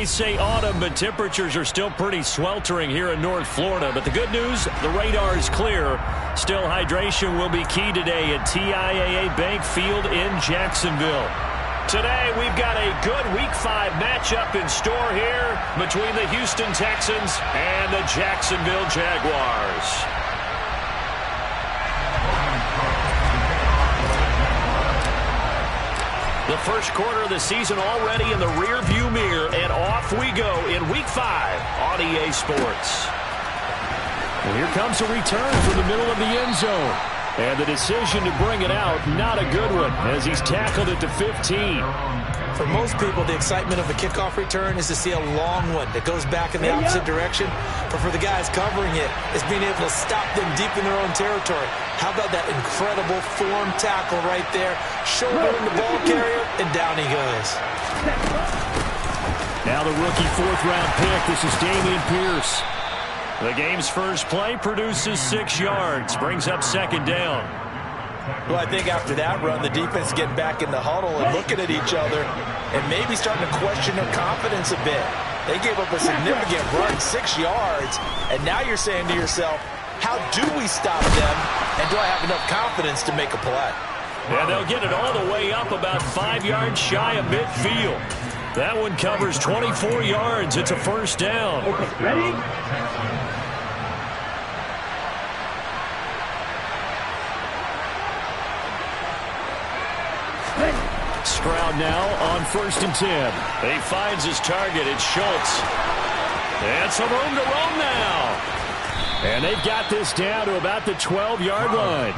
may say autumn, but temperatures are still pretty sweltering here in North Florida. But the good news, the radar is clear. Still, hydration will be key today at TIAA Bank Field in Jacksonville. Today, we've got a good Week 5 matchup in store here between the Houston Texans and the Jacksonville Jaguars. The first quarter of the season already in the rearview mirror, and off we go in Week 5 on EA Sports. And here comes a return from the middle of the end zone. And the decision to bring it out, not a good one, as he's tackled it to 15. For most people, the excitement of a kickoff return is to see a long one that goes back in the opposite direction. But for the guys covering it, it's being able to stop them deep in their own territory. How about that incredible form tackle right there? Shouldering the ball carrier, and down he goes. Now the rookie fourth-round pick. This is Dameon Pierce. The game's first play produces 6 yards, brings up second down. Well, I think after that run, the defense getting back in the huddle and looking at each other and maybe starting to question their confidence a bit. They gave up a significant run, 6 yards, and now you're saying to yourself, how do we stop them, and do I have enough confidence to make a play? And they'll get it all the way up about 5 yards shy of midfield. That one covers 24 yards. It's a first down. Okay, ready? Stroud now on 1st and 10. He finds his target. It's Schultz. And some room to roam now. And they've got this down to about the 12-yard line.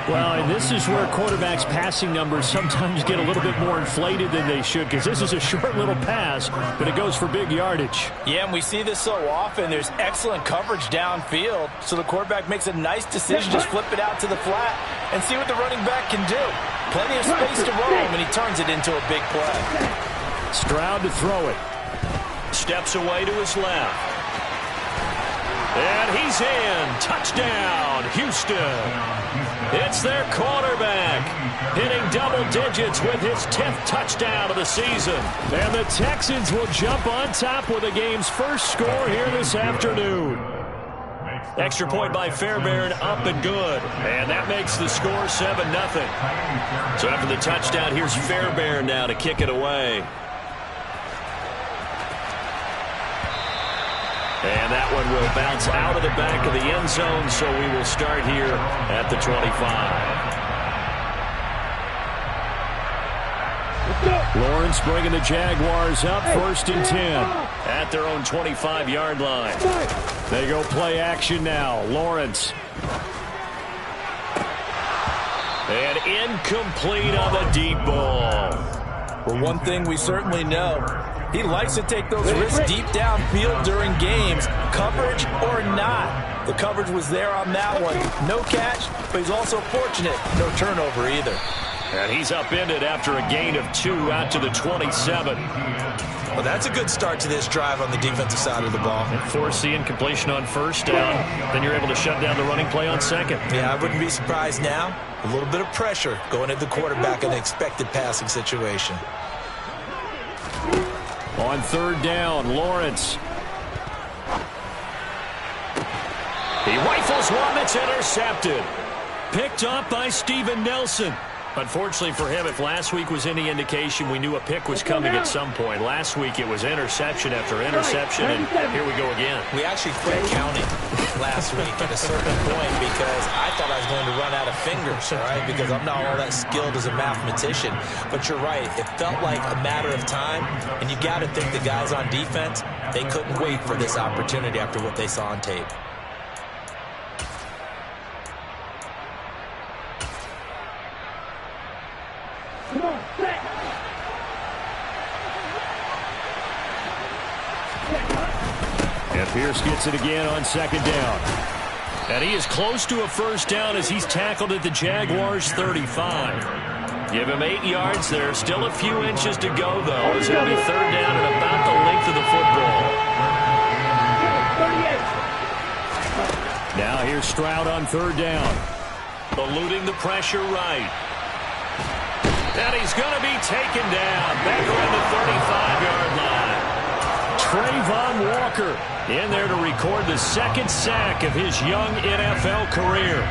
Well, and this is where quarterbacks' passing numbers sometimes get a little bit more inflated than they should, because this is a short little pass, but it goes for big yardage. Yeah, and we see this so often. There's excellent coverage downfield, so the quarterback makes a nice decision, just flip it out to the flat and see what the running back can do. Plenty of space to roam, and he turns it into a big play. Stroud to throw it. Steps away to his left. And he's in. Touchdown, Houston. It's their quarterback hitting double digits with his 10th touchdown of the season. And the Texans will jump on top with the game's first score here this afternoon. Extra point by Fairbairn, up and good. And that makes the score 7-0. So after the touchdown, here's Fairbairn now to kick it away. And that one will bounce out of the back of the end zone, so we will start here at the 25. Lawrence bringing the Jaguars up 1st and 10 at their own 25-yard line. They go play action now. Lawrence. And incomplete on the deep ball. Well, one thing we certainly know, he likes to take those risks deep downfield during games, coverage or not. The coverage was there on that one. No catch, but he's also fortunate. No turnover either. And he's upended after a gain of 2 out to the 27. Well, that's a good start to this drive on the defensive side of the ball. And force the incompletion on 1st down. Then you're able to shut down the running play on 2nd. Yeah, I wouldn't be surprised now. A little bit of pressure going at the quarterback in an expected passing situation. On 3rd down, Lawrence. He rifles one that's intercepted. Picked up by Steven Nelson. Unfortunately for him, if last week was any indication, we knew a pick was coming at some point. Last week it was interception after interception, and here we go again. We actually quit counting last week at a certain point because I thought I was going to run out of fingers, all right, because I'm not all that skilled as a mathematician. But you're right. It felt like a matter of time, and you got to think the guys on defense, they couldn't wait for this opportunity after what they saw on tape. And Pierce gets it again on 2nd down. And he is close to a 1st down as he's tackled at the Jaguars' 35. Give him 8 yards there. Still a few inches to go, though, as it'll be 3rd down and about the length of the football. Now here's Stroud on 3rd down. Eluding the pressure right. And he's going to be taken down back on the 35-yard line. Trayvon Walker in there to record the second sack of his young NFL career.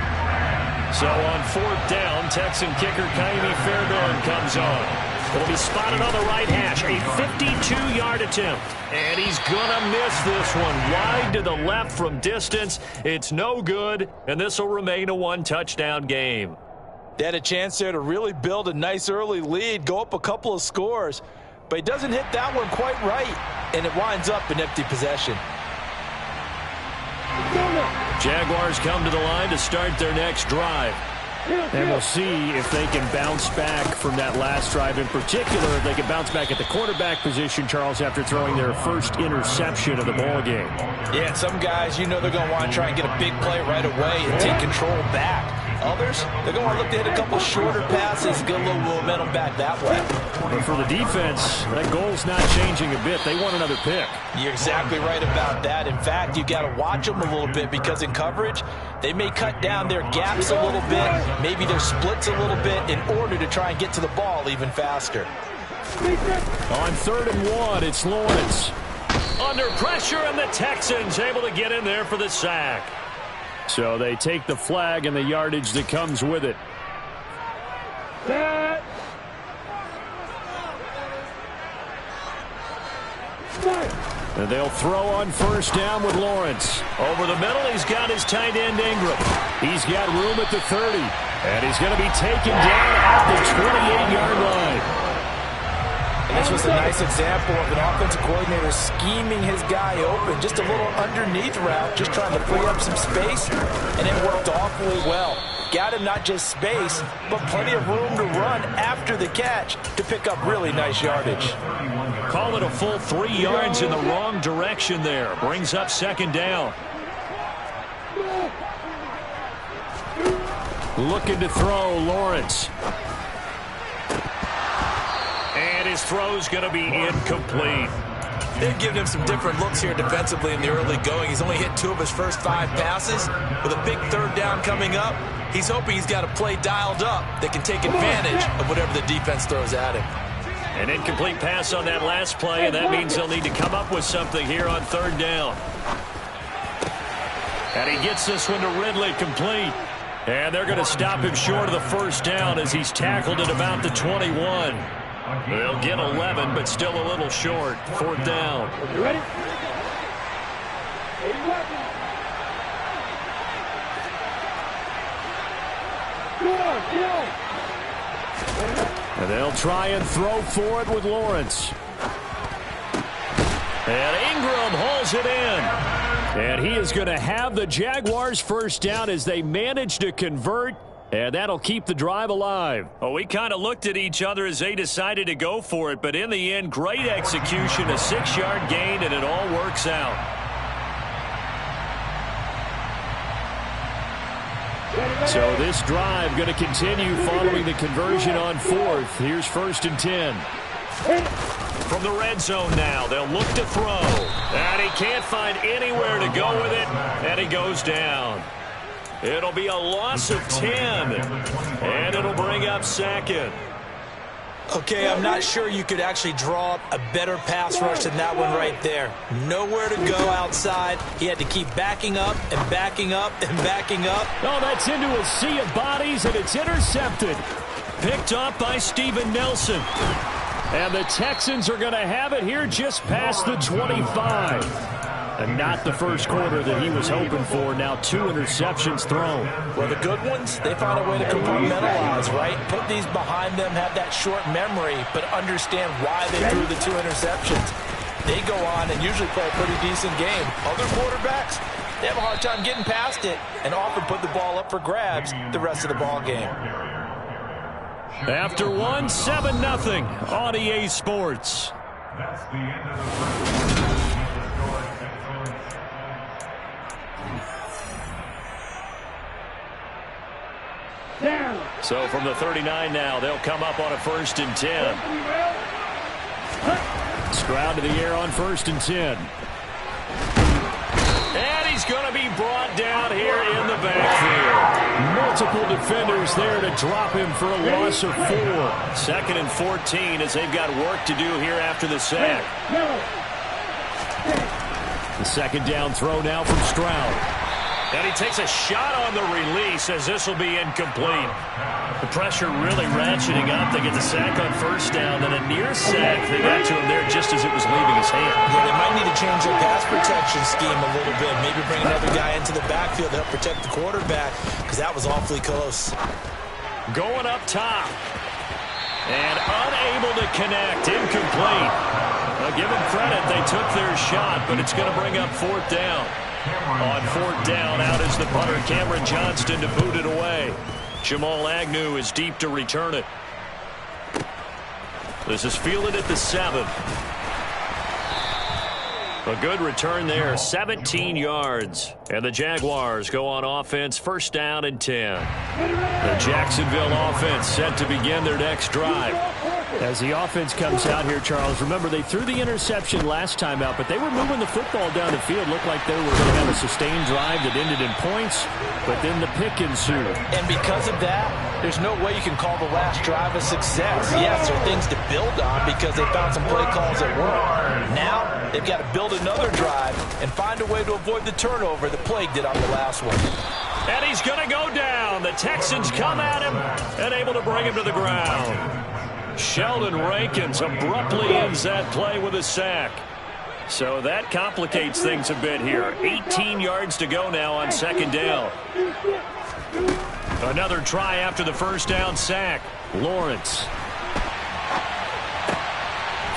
So on 4th down, Texan kicker Kaimi Fairbairn comes on. It'll be spotted on the right hash, a 52-yard attempt. And he's going to miss this one. Wide to the left from distance. It's no good, and this will remain a one-touchdown game. They had a chance there to really build a nice early lead, go up a couple of scores, but he doesn't hit that one quite right, and it winds up an empty possession. Jaguars come to the line to start their next drive. And we'll see if they can bounce back from that last drive. In particular, if they can bounce back at the quarterback position, Charles, after throwing their first interception of the ball game. Yeah, some guys, you know they're going to want to try and get a big play right away and take control back. Others, they're going to want to look to hit a couple shorter passes, get a little momentum back that way. But for the defense, that goal's not changing a bit. They want another pick. You're exactly right about that. In fact, you got to watch them a little bit because in coverage, they may cut down their gaps a little bit, maybe their splits a little bit in order to try and get to the ball even faster. On 3rd and 1, it's Lawrence. Under pressure, and the Texans able to get in there for the sack. So they take the flag and the yardage that comes with it. And they'll throw on 1st down with Lawrence. Over the middle, he's got his tight end Ingram. He's got room at the 30. And he's going to be taken down at the 28-yard line. And this was a nice example of an offensive coordinator scheming his guy open. Just a little underneath route, just trying to free up some space, and it worked awfully well. Got him not just space, but plenty of room to run after the catch to pick up really nice yardage. Call it a full 3 yards in the wrong direction there. Brings up 2nd down. Looking to throw, Lawrence. And his throw's going to be incomplete. They've given him some different looks here defensively in the early going. He's only hit 2 of his first 5 passes. With a big 3rd down coming up, he's hoping he's got a play dialed up that can take advantage of whatever the defense throws at him. An incomplete pass on that last play, and that means they'll need to come up with something here on 3rd down. And he gets this one to Ridley complete. And they're going to stop him short of the 1st down as he's tackled at about the 21. They'll get 11, but still a little short. 4th down. You ready? And they'll try and throw for it with Lawrence. And Ingram hauls it in. And he is going to have the Jaguars' 1st down as they manage to convert. And that'll keep the drive alive. Oh, we kind of looked at each other as they decided to go for it. But in the end, great execution, a 6-yard gain, and it all works out. So this drive going to continue following the conversion on 4th. Here's 1st and 10. From the red zone now, they'll look to throw. And he can't find anywhere to go with it, and he goes down. It'll be a loss of 10, and it'll bring up 2nd. Okay, I'm not sure you could actually draw up a better pass rush than that one right there. Nowhere to go outside. He had to keep backing up and backing up and backing up. Oh, that's into a sea of bodies, and it's intercepted. Picked up by Steven Nelson. And the Texans are going to have it here just past the 25. And not the first quarter that he was hoping for. Now 2 interceptions thrown. Well, the good ones, they find a way to compartmentalize, right? Put these behind them, have that short memory, but understand why they threw the 2 interceptions. They go on and usually play a pretty decent game. Other quarterbacks, they have a hard time getting past it and often put the ball up for grabs the rest of the ball game. After 1, 7-0 on EA Sports. That's the end of the first. So from the 39 now, they'll come up on a 1st and 10. Stroud to the air on 1st and 10. And he's going to be brought down here in the backfield. Multiple defenders there to drop him for a loss of 4. 2nd and 14 as they've got work to do here after the sack. The second down throw now from Stroud. And he takes a shot on the release as this will be incomplete. The pressure really ratcheting up. They get the sack on first down, then a near sack. They got to him there just as it was leaving his hand. Yeah, they might need to change their pass protection scheme a little bit. Maybe bring another guy into the backfield to help protect the quarterback, because that was awfully close. Going up top. And unable to connect. Incomplete. Give them credit. They took their shot, but it's going to bring up fourth down. On fourth down, out is the punter, Cameron Johnston, to boot it away. Jamal Agnew is deep to return it. This is fielded at the 7. A good return there, 17 yards. And the Jaguars go on offense, first down and 10. The Jacksonville offense set to begin their next drive. As the offense comes out here, Charles, remember they threw the interception last time out, but they were moving the football down the field. Looked like they were going to have a sustained drive that ended in points, but then the pick ensued. And because of that, there's no way you can call the last drive a success. Yes, there are things to build on because they found some play calls that work. Now, they've got to build another drive and find a way to avoid the turnover that plagued it on the last one. And he's going to go down. The Texans come at him and able to bring him to the ground. Sheldon Rankins abruptly ends that play with a sack. So that complicates things a bit here. 18 yards to go now on second down. Another try after the first down sack. Lawrence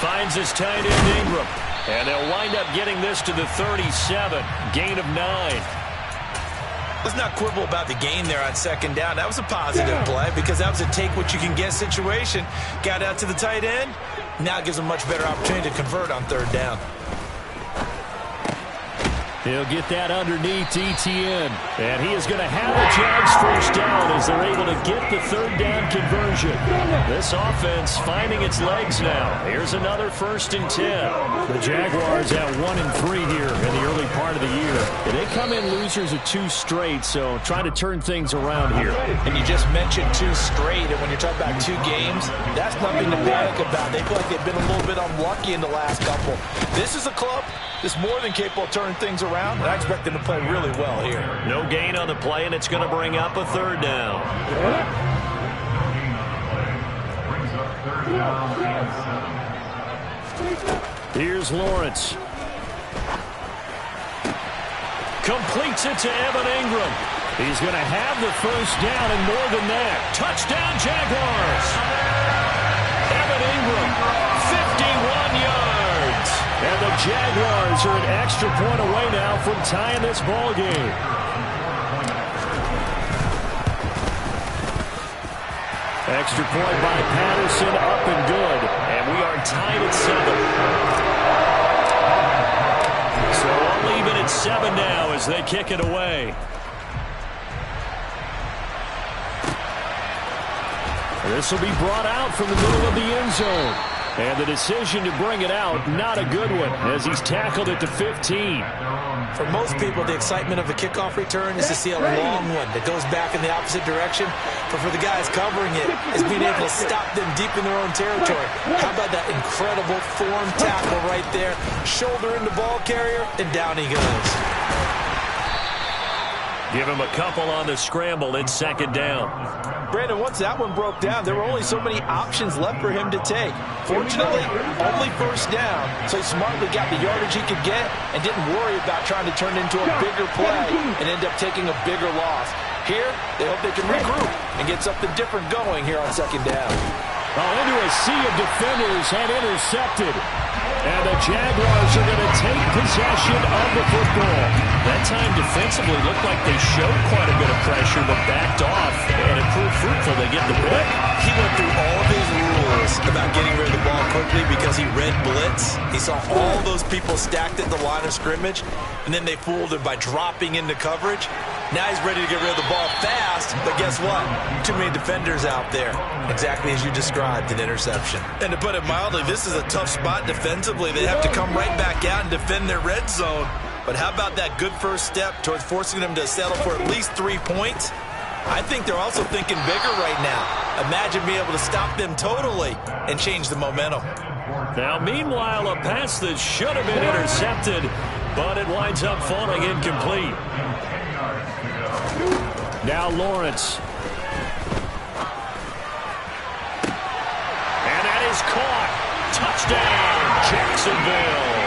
finds his tight end Ingram. And they'll wind up getting this to the 37. Gain of 9. Let's not quibble about the gain there on second down. That was a positive play because that was a take-what-you-can-get situation. Got out to the tight end. Now it gives them a much better opportunity to convert on third down. He'll get that underneath Etienne. And he is going to have the Jags first down as they're able to get the third down conversion. This offense finding its legs now. Here's another first and 10. The Jaguars at 1-3 here in the early part of the year. And they come in losers of 2 straight, so trying to turn things around here. And you just mentioned 2 straight, and when you're talking about 2 games, that's nothing to panic about. They feel like they've been a little bit unlucky in the last couple. This is a club that's more than capable of turning things around, and I expect them to play really well here. No gain on the play, and it's going to bring up a third down. Here's Lawrence. Completes it to Evan Ingram. He's going to have the first down and more than that. Touchdown, Jaguars. Evan Ingram, 51 yards. And the Jaguars are an extra point away now from tying this ball game. Extra point by Patterson, up and good. And we are tied at 7. So I'll leave it at 7 now as they kick it away. This will be brought out from the middle of the end zone. And the decision to bring it out, not a good one, as he's tackled it to 15. For most people, the excitement of a kickoff return is to see a long one that goes back in the opposite direction. But for the guys covering it, is being able to stop them deep in their own territory. How about that incredible form tackle right there? Shoulder in the ball carrier, and down he goes. Give him a couple on the scramble. It's second down. Brandon, once that one broke down, there were only so many options left for him to take. Fortunately, only first down, so he smartly got the yardage he could get and didn't worry about trying to turn it into a bigger play and end up taking a bigger loss. Here, they hope they can regroup and get something different going here on second down. Into a sea of defenders and intercepted. And the Jaguars are going to take possession of the football. That time defensively looked like they showed quite a bit of pressure but backed off, and it proved fruitful. They get the pick. He went through all of his rules about getting rid of the ball quickly because he read blitz. He saw all those people stacked at the line of scrimmage, and then they fooled him by dropping into coverage. Now he's ready to get rid of the ball fast, but guess what? Too many defenders out there. Exactly as you described, an interception. And to put it mildly, this is a tough spot defensively. They have to come right back out and defend their red zone. But how about that good first step towards forcing them to settle for at least 3 points? I think they're also thinking bigger right now. Imagine being able to stop them totally and change the momentum. Now, meanwhile, a pass that should have been intercepted, but it winds up falling incomplete. Now Lawrence. And that is caught. Touchdown, Jacksonville.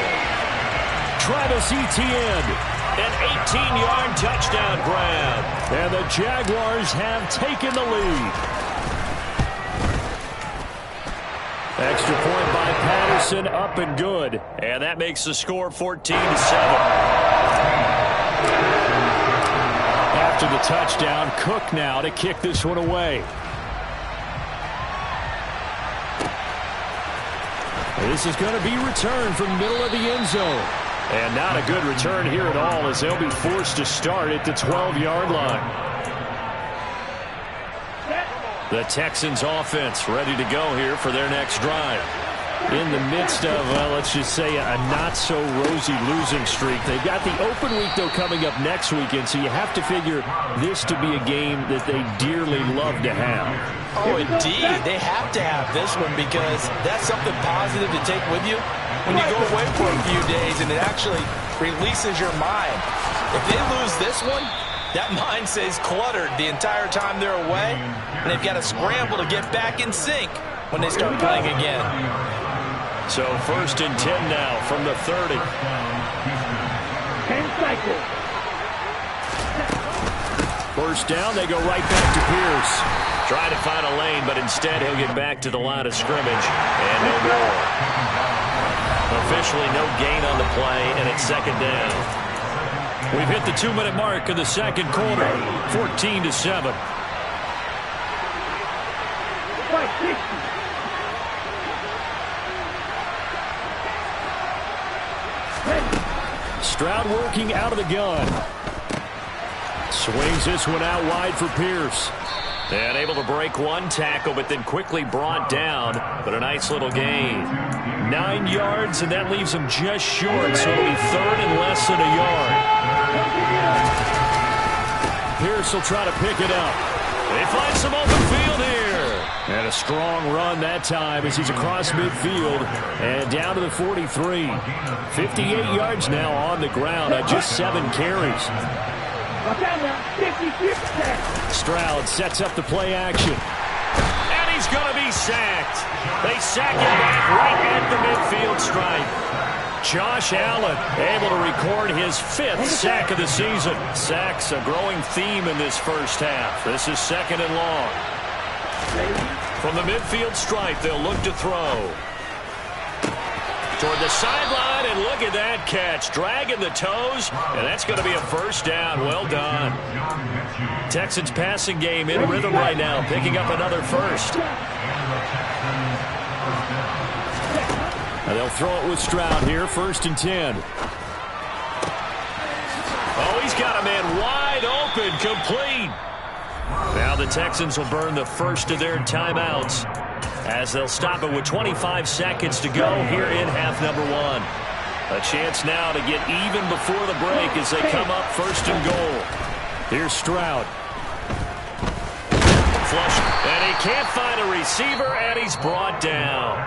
Travis Etienne, an 18-yard touchdown grab. And the Jaguars have taken the lead. Extra point by Patterson, up and good. And that makes the score 14-7. After the touchdown, Cook now to kick this one away. This is going to be returned from middle of the end zone. And not a good return here at all, as they'll be forced to start at the 12-yard line. The Texans offense ready to go here for their next drive. In the midst of, well, let's just say a not-so-rosy losing streak. They've got the open week, though, coming up next weekend, so you have to figure this to be a game that they dearly love to have. Oh, indeed. They have to have this one because that's something positive to take with you when you go away for a few days, and it actually releases your mind. If they lose this one, that mind stays cluttered the entire time they're away, and they've got to scramble to get back in sync when they start playing again. So 1st and 10 now from the 30. 10 cycles. First down, they go right back to Pierce. Trying to find a lane, but instead he'll get back to the line of scrimmage, and no more. Officially no gain on the play, and it's 2nd down. We've hit the 2-minute mark of the second quarter, 14-7. Stroud working out of the gun. Swings this one out wide for Pierce. And able to break one tackle, but then quickly brought down. But a nice little gain. 9 yards, and that leaves him just short, so it'll be 3rd and less than a yard. Pierce will try to pick it up. They find some open field here. And a strong run that time as he's across midfield and down to the 43. 58 yards now on the ground on just 7 carries. Stroud sets up the play action. And he's going to be sacked. They sack him back right at the midfield stripe. Josh Allen able to record his 5th sack of the season. Sacks a growing theme in this first half. This is 2nd and long. From the midfield stripe, they'll look to throw. Toward the sideline, and look at that catch. Dragging the toes, and that's going to be a 1st down. Well done. Texans passing game in rhythm right now, picking up another 1st. And they'll throw it with Stroud here, 1st and 10. Oh, he's got a man wide open, complete. Now the Texans will burn the first of their timeouts as they'll stop it with 25 seconds to go here in half number 1. A chance now to get even before the break as they come up 1st and goal. Here's Stroud. Flush, and he can't find a receiver, and he's brought down.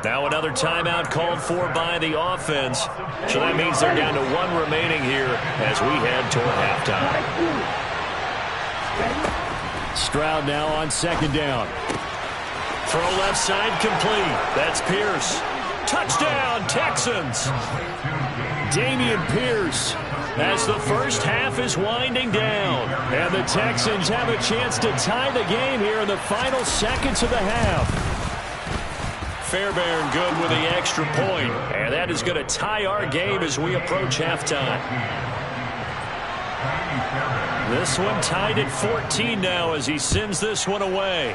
Now another timeout called for by the offense. So that means they're down to 1 remaining here as we head toward halftime. Stroud now on 2nd down. Throw left side complete. That's Pierce. Touchdown, Texans. Dameon Pierce as the first half is winding down. And the Texans have a chance to tie the game here in the final seconds of the half. Fairbairn good with the extra point. And that is going to tie our game as we approach halftime. This one tied at 14 now as he sends this one away.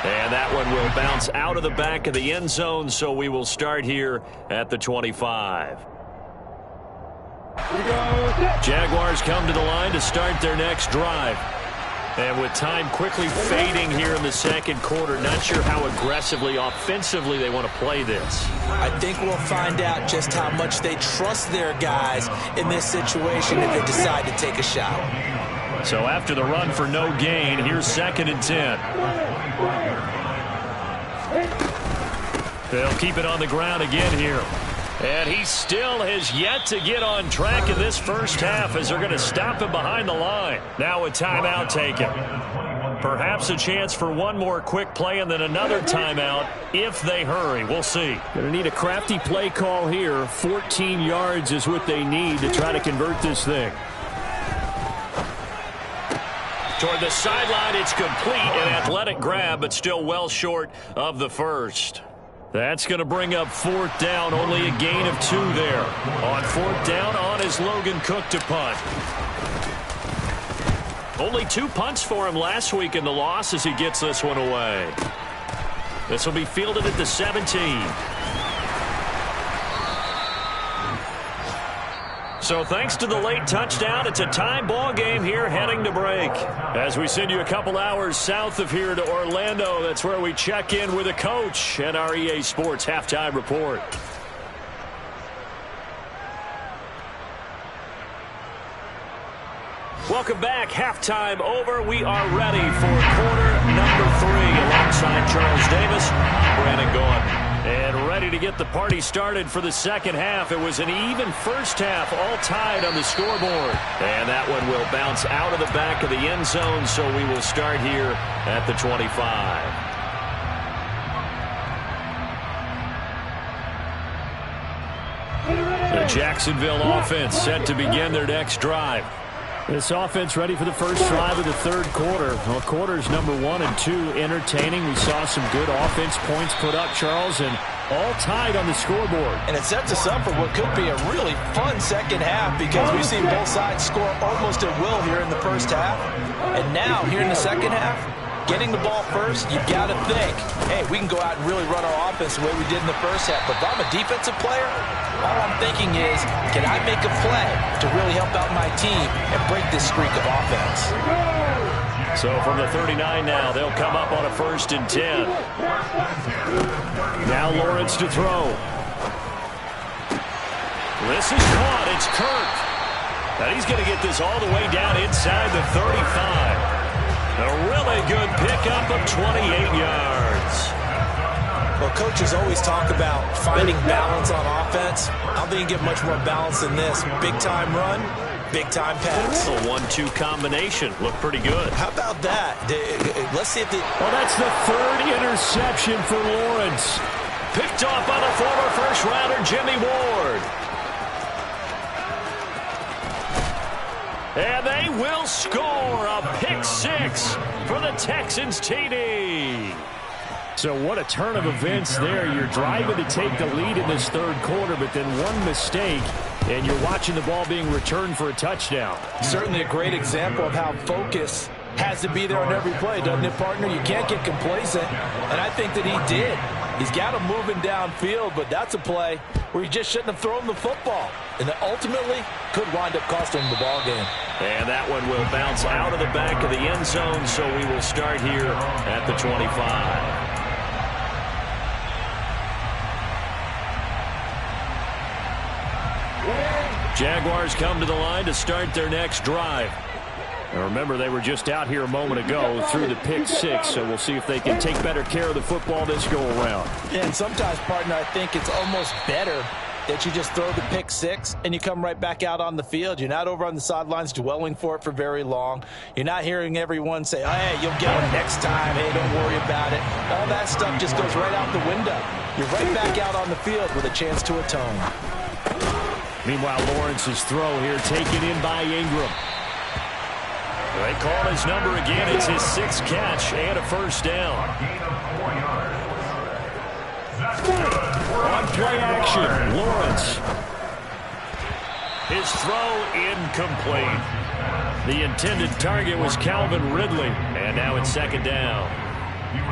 And that one will bounce out of the back of the end zone, so we will start here at the 25. Jaguars come to the line to start their next drive. And with time quickly fading here in the second quarter, not sure how aggressively, offensively they want to play this. I think we'll find out just how much they trust their guys in this situation if they decide to take a shot. So after the run for no gain, here's 2nd and 10. They'll keep it on the ground again here. And he still has yet to get on track in this first half as they're going to stop him behind the line. Now a timeout taken. Perhaps a chance for one more quick play and then another timeout if they hurry. We'll see. Going to need a crafty play call here. 14 yards is what they need to try to convert this thing. Toward the sideline, it's complete. An athletic grab, but still well short of the first. That's going to bring up fourth down. Only a gain of 2 there. On fourth down, on is Logan Cook to punt. Only 2 punts for him last week in the loss as he gets this one away. This will be fielded at the 17. So thanks to the late touchdown, it's a tie ball game here heading to break. As we send you a couple hours south of here to Orlando, that's where we check in with a coach and our EA Sports Halftime Report. Welcome back. Halftime over. We are ready for quarter number 3 alongside Charles Davis. I'm Brandon Gaudin. And ready to get the party started for the second half. It was an even first half, all tied on the scoreboard. And that one will bounce out of the back of the end zone, so we will start here at the 25. The Jacksonville offense set to begin their next drive. This offense ready for the first drive of the third quarter. Well, quarters number 1 and 2 entertaining. We saw some good offense points put up, Charles, and all tied on the scoreboard. And it sets us up for what could be a really fun second half because we've seen both sides score almost at will here in the first half. And now, here in the second half, getting the ball first, you've got to think, hey, we can go out and really run our offense the way we did in the first half. But if I'm a defensive player, all I'm thinking is, can I make a play to really help out my team and break this streak of offense? So from the 39 now, they'll come up on a 1st and 10. Now Lawrence to throw. This is caught. It's Kirk. Now he's going to get this all the way down inside the 35. A really good pickup of 28 yards. Well, coaches always talk about finding balance on offense. I don't think you get much more balance than this. Big-time run, big-time pass. A 1-2 combination. Looked pretty good. How about that? Let's see if the... Well, that's the 3rd interception for Lawrence. Picked off by the former first-rounder Jimmy Ward. And they will score a pick-6 for the Texans TD. So what a turn of events there. You're driving to take the lead in this third quarter, but then one mistake, and you're watching the ball being returned for a touchdown. Certainly a great example of how focus has to be there on every play, doesn't it, partner? You can't get complacent, and I think that he did. He's got him moving downfield, but that's a play where he just shouldn't have thrown the football, and that ultimately could wind up costing him the ball game. And that one will bounce out of the back of the end zone, so we will start here at the 25. Jaguars come to the line to start their next drive. And remember, they were just out here a moment ago through the pick-6, so we'll see if they can take better care of the football this go-around. Yeah, and sometimes, partner, I think it's almost better that you just throw the pick-6 and you come right back out on the field. You're not over on the sidelines dwelling for it for very long. You're not hearing everyone say, oh, hey, you'll get one next time. Hey, don't worry about it. All that stuff just goes right out the window. You're right back out on the field with a chance to atone. Meanwhile, Lawrence's throw here taken in by Ingram. They call his number again. It's his 6th catch and a first down. On play action, Lawrence. His throw incomplete. The intended target was Calvin Ridley, and now it's 2nd down.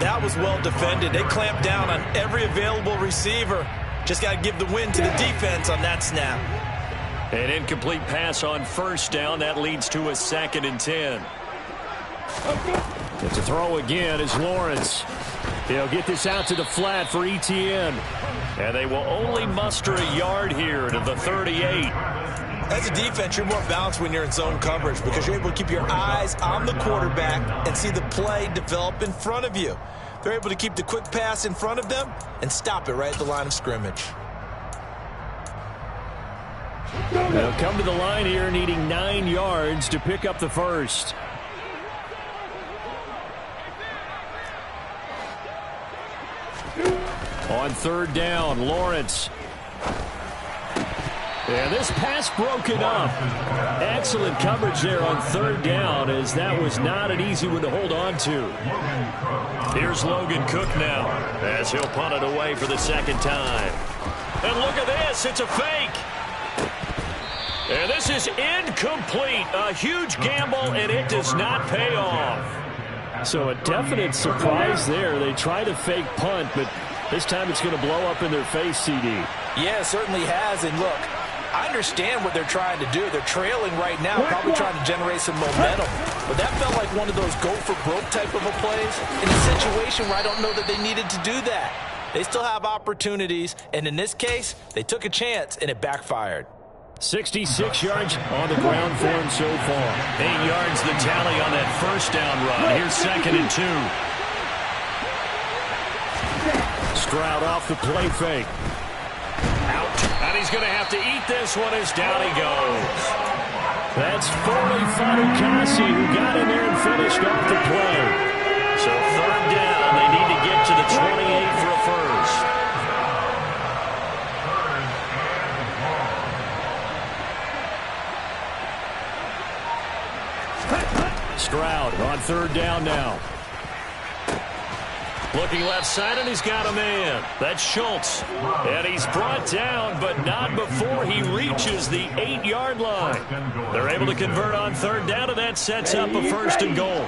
That was well defended. They clamped down on every available receiver. Just got to give the win to the defense on that snap. An incomplete pass on 1st down. That leads to a 2nd and 10. It's a throw again as Lawrence. He'll get this out to the flat for Etienne. And they will only muster a yard here to the 38. As a defense, you're more balanced when you're in zone coverage because you're able to keep your eyes on the quarterback and see the play develop in front of you. They're able to keep the quick pass in front of them and stop it right at the line of scrimmage. They'll come to the line here needing 9 yards to pick up the first. On third down, Lawrence. And this pass broken up. Excellent coverage there on third down, as that was not an easy one to hold on to. Here's Logan Cook now, as he'll punt it away for the second time. And look at this, it's a fake. And this is incomplete. A huge gamble, and it does not pay off. So a definite surprise there. They try to fake punt, but this time it's going to blow up in their face, CD. Yeah, it certainly has. And look, I understand what they're trying to do. They're trailing right now, probably trying to generate some momentum. But that felt like one of those go-for-broke type of a plays in a situation where I don't know that they needed to do that. They still have opportunities, and in this case, they took a chance, and it backfired. 66 yards on the ground for him so far. 8 yards the tally on that first down run. Here's 2nd and 2. Stroud off the play fake. Out. And he's going to have to eat this one as down he goes. That's Foley Fatukasi who got in there and finished off the play. So third down, they need to get to the 28 for a first. Stroud on third down now. Looking left side, and he's got a man. That's Schultz. And he's brought down, but not before he reaches the 8-yard line. They're able to convert on third down, and that sets up a first and goal.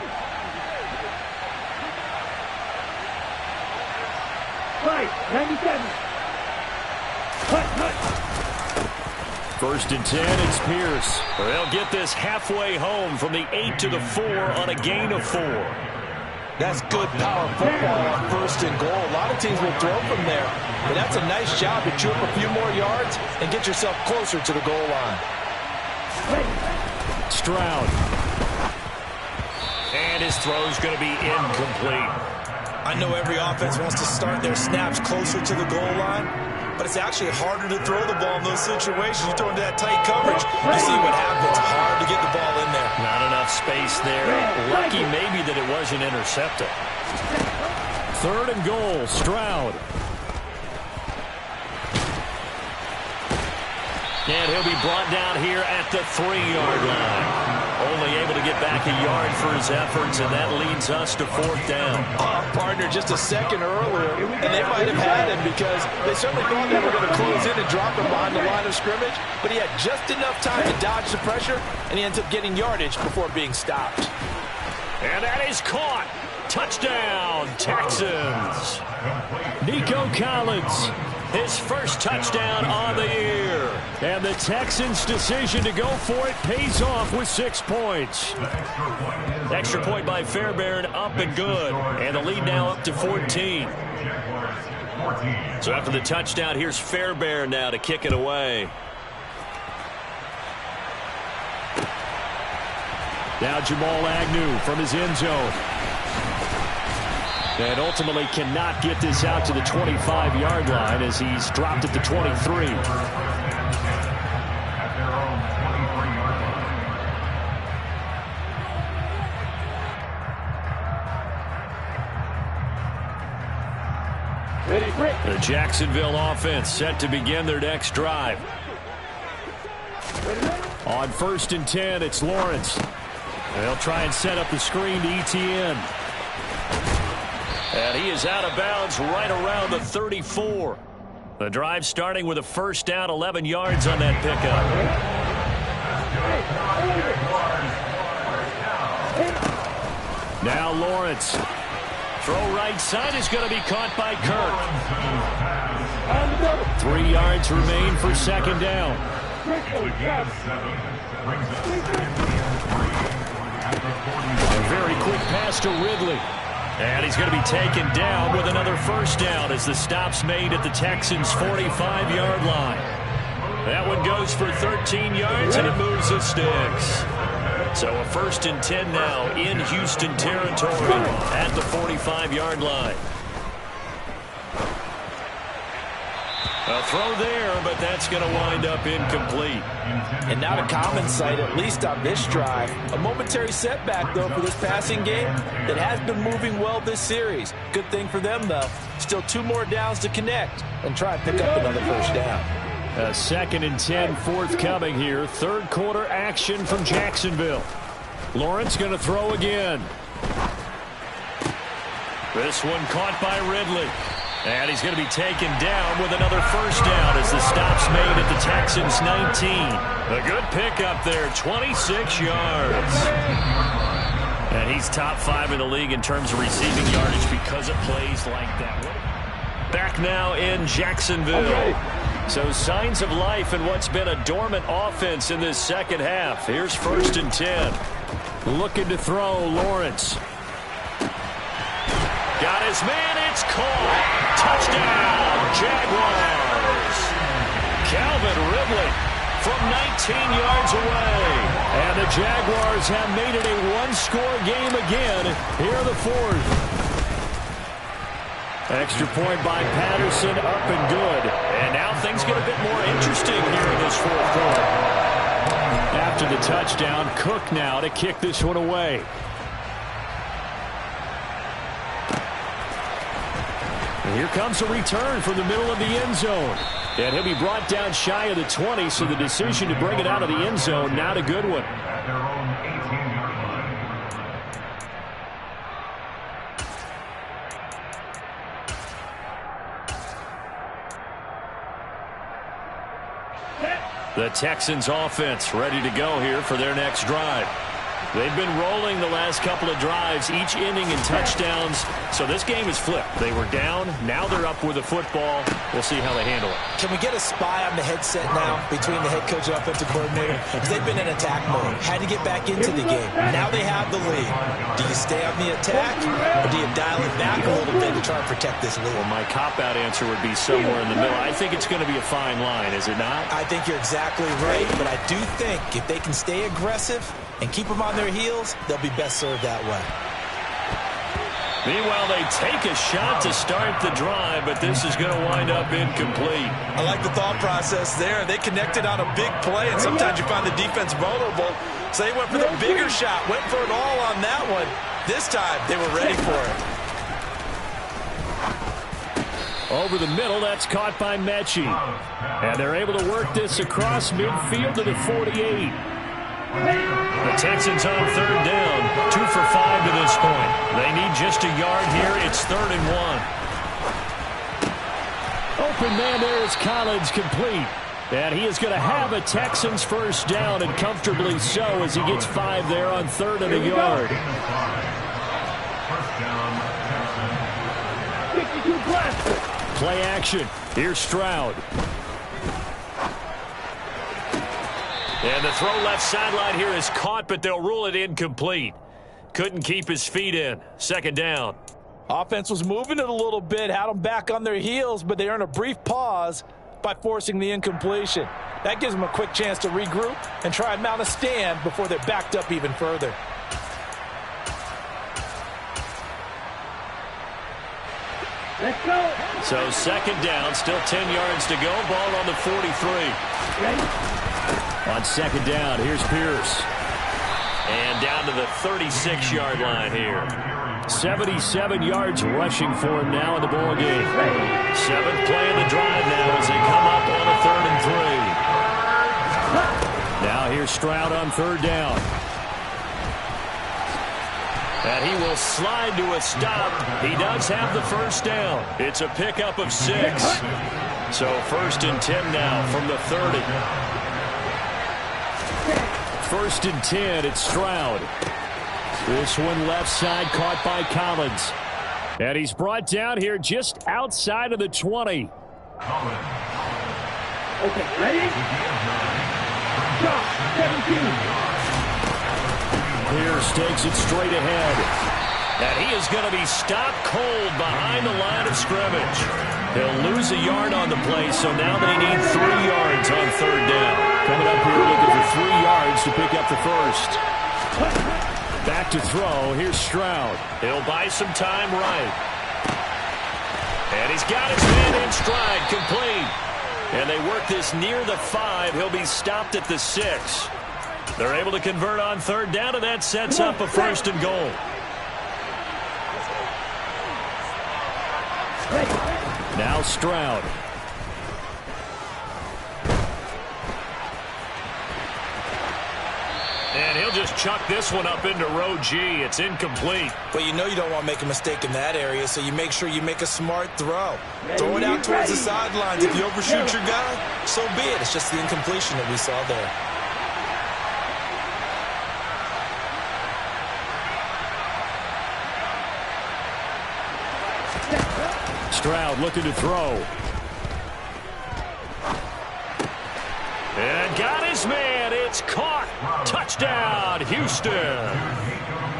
Right, 97. First and 10, it's Pierce. They'll get this halfway home from the 8 to the 4 on a gain of 4. That's good power football on first and goal. A lot of teams will throw from there, but that's a nice job to chew up a few more yards and get yourself closer to the goal line. Stroud. And his throw's going to be incomplete. I know every offense wants to start their snaps closer to the goal line, but it's actually harder to throw the ball in those situations. You throw into that tight coverage, you see what happens. Hard to get the ball in there. Not enough space there. Lucky maybe that it wasn't intercepted. Third and goal, Stroud. And he'll be brought down here at the 3-yard line. Only able to get back a yard for his efforts, and that leads us to fourth down. Partner just a second earlier, and they might have had him because they certainly thought they were going to close in and drop him behind the line of scrimmage, but he had just enough time to dodge the pressure, and he ends up getting yardage before being stopped. And that is caught. Touchdown, Texans. Nico Collins, his first touchdown on the year. And the Texans' decision to go for it pays off with 6 points. Extra point by Fairbairn, up and good. And the lead now up to 14. So after the touchdown, here's Fairbairn now to kick it away. Now Jamal Agnew from his end zone. And ultimately cannot get this out to the 25-yard line as he's dropped at the 23. The Jacksonville offense set to begin their next drive. On first and 10, it's Lawrence. They'll try and set up the screen to ETN. And he is out of bounds right around the 34. The drive starting with a first down, 11 yards on that pickup. Now Lawrence. Throw right side is going to be caught by Kirk. 3 yards remain for second down. A very quick pass to Ridley. And he's going to be taken down with another first down as the stop's made at the Texans' 45-yard line. That one goes for 13 yards, and it moves the sticks. So a 1st and 10 now in Houston territory at the 45-yard line. A throw there, but that's going to wind up incomplete. And not a common sight, at least on this drive. A momentary setback, though, for this passing game that has been moving well this series. Good thing for them, though. Still 2 more downs to connect and try and pick up another first down. A 2nd and 10 forthcoming here. 3rd quarter action from Jacksonville. Lawrence going to throw again. This one caught by Ridley. And he's going to be taken down with another first down as the stop's made at the Texans' 19. A good pickup there, 26 yards. And he's top 5 in the league in terms of receiving yardage because of plays like that. Back now in Jacksonville. So signs of life in what's been a dormant offense in this second half. Here's 1st and 10. Looking to throw, Lawrence. Got his man, it's caught. Touchdown, Jaguars. Calvin Ridley from 19 yards away. And the Jaguars have made it a 1-score game again. Here are the 4th. Extra point by Patterson, up and good. And now things get a bit more interesting here in this 4th quarter. After the touchdown, Cook now to kick this one away. Here comes a return from the middle of the end zone. And he'll be brought down shy of the 20, so the decision to bring it out of the end zone, not a good one. At their own 18-yard line. The Texans offense ready to go here for their next drive. They've been rolling the last couple of drives, each inning in touchdowns. So this game is flipped. They were down. Now they're up with the football. We'll see how they handle it. Can we get a spy on the headset now between the head coach and offensive coordinator? Because they've been in attack mode. Had to get back into the game. Now they have the lead. Do you stay on the attack, or do you dial it back a little bit to try and protect this lead? Well, my cop-out answer would be somewhere in the middle. I think it's going to be a fine line, is it not? I think you're exactly right, but I do think if they can stay aggressive and keep them on their heels, they'll be best served that way. Meanwhile, they take a shot to start the drive, but this is going to wind up incomplete. I like the thought process there. They connected on a big play, and sometimes you find the defense vulnerable. So they went for the bigger shot, went for it all on that one. This time, they were ready for it. Over the middle, that's caught by Mechie. And they're able to work this across midfield to the 48. The Texans on 3rd down, 2 for 5 to this point. They need just a yard here. It's 3rd and 1. Open man there is Collins, complete. And he is going to have a Texans first down, and comfortably so, as he gets 5 there on 3rd and a yard. Play action. Here's Stroud. And the throw left sideline here is caught, but they'll rule it incomplete. Couldn't keep his feet in. 2nd down. Offense was moving it a little bit, had them back on their heels, but they earned a brief pause by forcing the incompletion. That gives them a quick chance to regroup and try and mount a stand before they're backed up even further. Let's go. So 2nd down, still 10 yards to go. Ball on the 43. On 2nd down, here's Pierce. And down to the 36-yard line here. 77 yards rushing for him now in the ball game. 7th play of the drive now as they come up on a 3rd and 3. Now here's Stroud on 3rd down. And he will slide to a stop. He does have the first down. It's a pickup of 6. So 1st and 10 now from the 30. 1st and 10, it's Stroud. This one left side caught by Collins. And he's brought down here just outside of the 20. Okay, ready? Stop. 17. Pierce takes it straight ahead. And he is going to be stopped cold behind the line of scrimmage. He'll lose a yard on the play, so now they need 3 yards on 3rd down. Coming up here looking for 3 yards to pick up the first. Back to throw. Here's Stroud. He'll buy some time right. And he's got his man in stride, complete. And they work this near the 5. He'll be stopped at the 6. They're able to convert on third down, and that sets up a 1st and goal. Now Stroud. And he'll just chuck this one up into row G. It's incomplete. But you know you don't want to make a mistake in that area, so you make sure you make a smart throw. Throw it out towards the sidelines. If you overshoot your guy, so be it. It's just the incompletion that we saw there. Stroud looking to throw. And got his man. It's caught. Touchdown, Houston.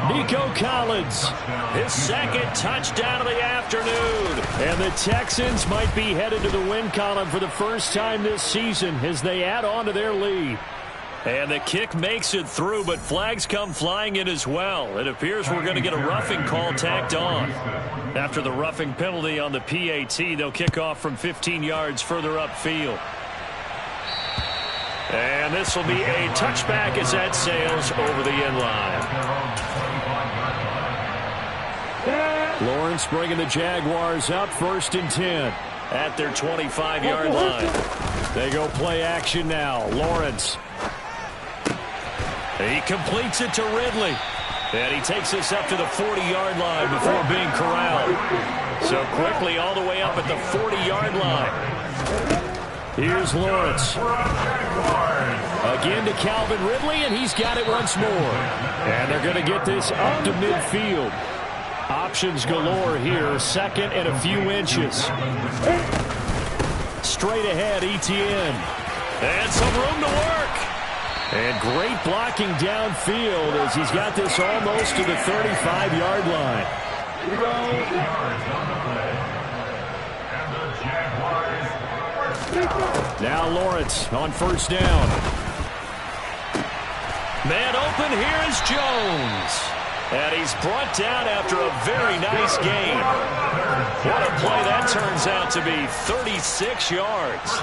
Nico Collins, his 2nd touchdown of the afternoon. And the Texans might be headed to the win column for the first time this season as they add on to their lead. And the kick makes it through, but flags come flying in as well. It appears we're going to get a roughing call tacked on. After the roughing penalty on the PAT, they'll kick off from 15 yards further upfield. And this will be a touchback as that sails over the end line. Lawrence bringing the Jaguars up 1st and 10 at their 25-yard line. They go play action now. Lawrence. He completes it to Ridley. And he takes this up to the 40-yard line before being corralled. So quickly all the way up at the 40-yard line. Here's Lawrence. Again to Calvin Ridley, and he's got it once more. And they're going to get this up to midfield. Options galore here. 2nd and a few inches. Straight ahead, Etienne. And some room to work. And great blocking downfield as he's got this almost to the 35-yard line. Now Lawrence on 1st down. Man open, here is Jones. And he's brought down after a very nice gain. What a play that turns out to be, 36 yards.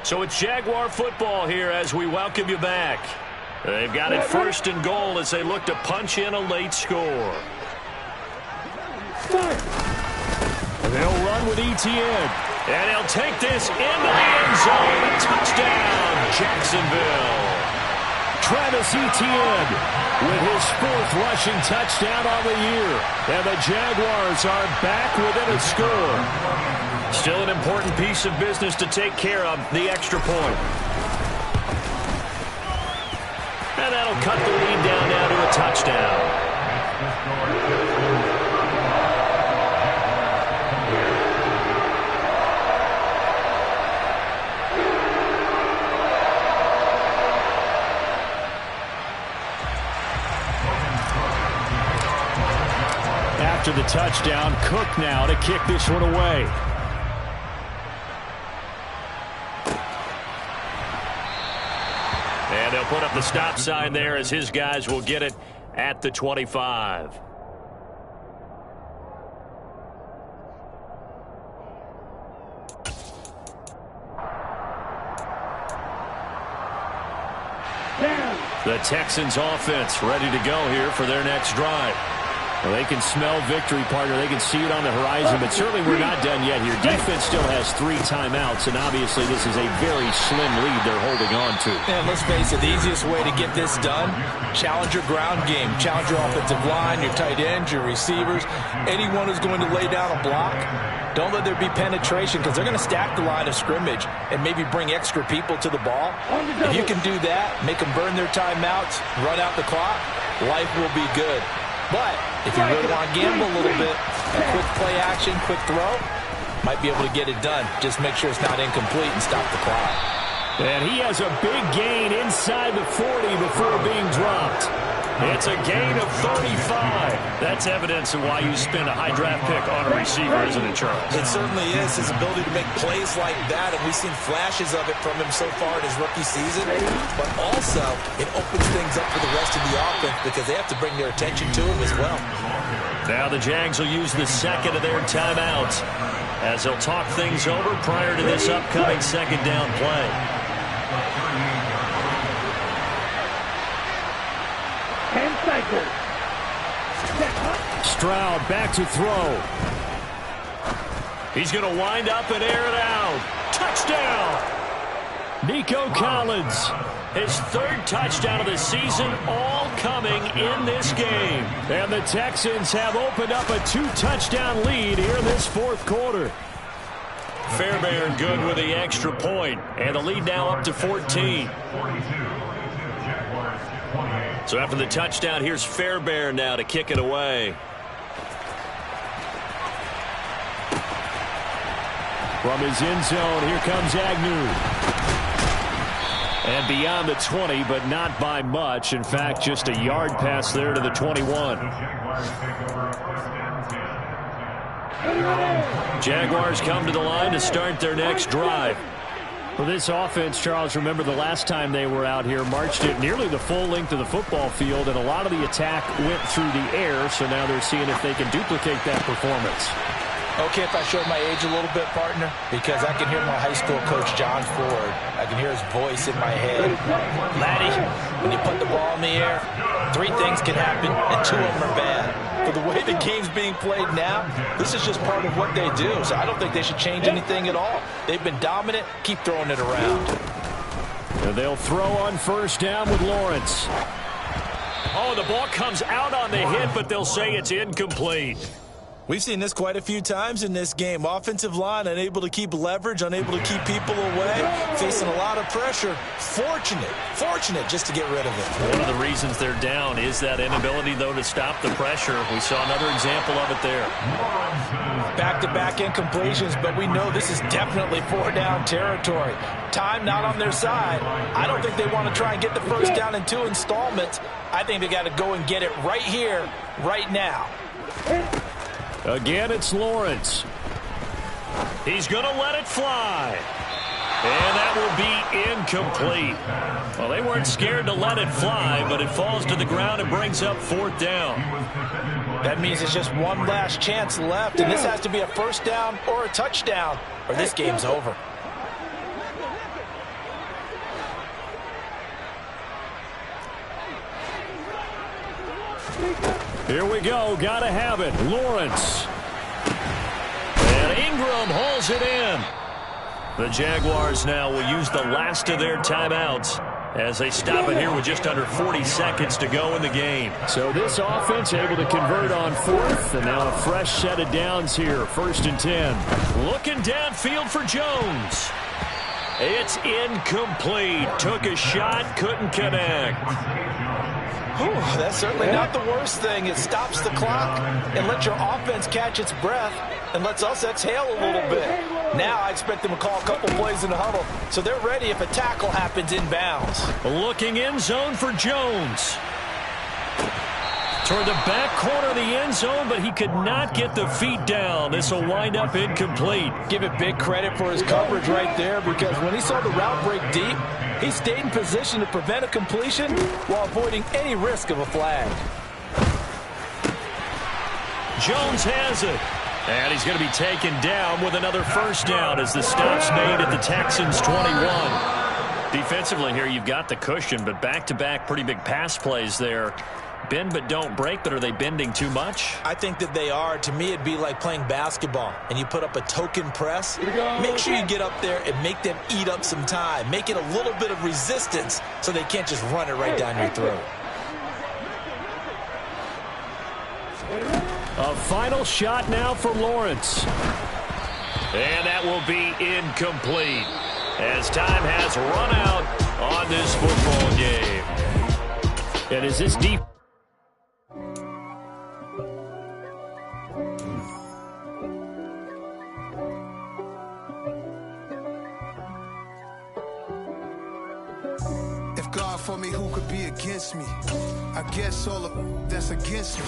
So it's Jaguar football here as we welcome you back. They've got it 1st and goal as they look to punch in a late score. They'll run with Etienne. And he'll take this into the end zone. Touchdown, Jacksonville. Travis Etienne with his 4th rushing touchdown on the year. And the Jaguars are back within a score. Still an important piece of business to take care of, the extra point. And that'll cut the lead down now to a touchdown. After the touchdown, Cook now to kick this one away. And they'll put up the stop sign there as his guys will get it at the 25. The Texans offense ready to go here for their next drive. Well, they can smell victory, partner. They can see it on the horizon, but certainly we're not done yet here. Defense still has 3 timeouts, and obviously this is a very slim lead they're holding on to. And let's face it, the easiest way to get this done, challenge your ground game. Challenge your offensive line, your tight ends, your receivers, anyone who's going to lay down a block. Don't let there be penetration because they're going to stack the line of scrimmage and maybe bring extra people to the ball. If you can do that, make them burn their timeouts, run out the clock, life will be good. But if you really want to gamble a little bit, a quick play action, quick throw, might be able to get it done. Just make sure it's not incomplete and stop the clock. And he has a big gain inside the 40 before being dropped. It's a gain of 35. That's evidence of why you spend a high draft pick on a receiver, isn't it, Charles? It certainly is. His ability to make plays like that, and we've seen flashes of it from him so far in his rookie season. But also, it opens things up for the rest of the offense because they have to bring their attention to him as well. Now the Jags will use the second of their timeouts as they'll talk things over prior to this upcoming second down play. Stroud back to throw. He's going to wind up and air it out. Touchdown! Nico Collins. His third touchdown of the season, all coming in this game. And the Texans have opened up a 2-touchdown lead here in this fourth quarter. Fairbairn good with the extra point, and the lead now up to 14. So after the touchdown, here's Fairbairn now to kick it away. From his end zone, here comes Agnew. And beyond the 20, but not by much. In fact, just a yard pass there to the 21. Jaguars come to the line to start their next drive. For this offense, Charles, remember the last time they were out here, marched it nearly the full length of the football field, and a lot of the attack went through the air, so now they're seeing if they can duplicate that performance. Okay, if I showed my age a little bit, partner, because I can hear my high school coach, John Ford. I can hear his voice in my head. Laddie, when you put the ball in the air, 3 things can happen, and 2 of them are bad. For the way the game's being played now, this is just part of what they do, so I don't think they should change anything at all. They've been dominant. Keep throwing it around. And they'll throw on first down with Lawrence. Oh, the ball comes out on the hit, but they'll say it's incomplete. We've seen this quite a few times in this game. Offensive line unable to keep leverage, unable to keep people away, facing a lot of pressure. Fortunate just to get rid of it. One of the reasons they're down is that inability, though, to stop the pressure. We saw another example of it there. Back-to-back incompletions, but we know this is definitely 4-down territory. Time not on their side. I don't think they want to try and get the first down in 2 installments. I think they got to go and get it right here, right now. Again, it's Lawrence. He's going to let it fly. And that will be incomplete. Well, they weren't scared to let it fly, but it falls to the ground and brings up 4th down. That means it's just one last chance left, and this has to be a first down or a touchdown, or this game's over. Here we go. Got to have it. Lawrence. And Ingram hauls it in. The Jaguars now will use the last of their timeouts as they stop it here with just under 40 seconds to go in the game. So this offense able to convert on 4th, and now a fresh set of downs here. 1st and 10. Looking downfield for Jones. It's incomplete. Took a shot, couldn't connect. Whew, that's certainly not the worst thing. It stops the clock and lets your offense catch its breath and lets us exhale a little bit. Now I expect them to call a couple plays in the huddle, so they're ready if a tackle happens inbounds. Looking in zone for Jones. Toward the back corner of the end zone, but he could not get the feet down. This will wind up incomplete. Give it big credit for his coverage right there, because when he saw the route break deep, he stayed in position to prevent a completion while avoiding any risk of a flag. Jones has it. And he's going to be taken down with another first down as the stop's made at the Texans' 21. Defensively here, you've got the cushion, but back-to-back pretty big pass plays there. Bend but don't break, but are they bending too much? I think that they are. To me, it'd be like playing basketball, and you put up a token press. Make sure you get up there and make them eat up some time. Make it a little bit of resistance so they can't just run it right down your throat. A final shot now for Lawrence. And that will be incomplete as time has run out on this football game. And is this deep? told me who could be against me. I guess all of that's against me.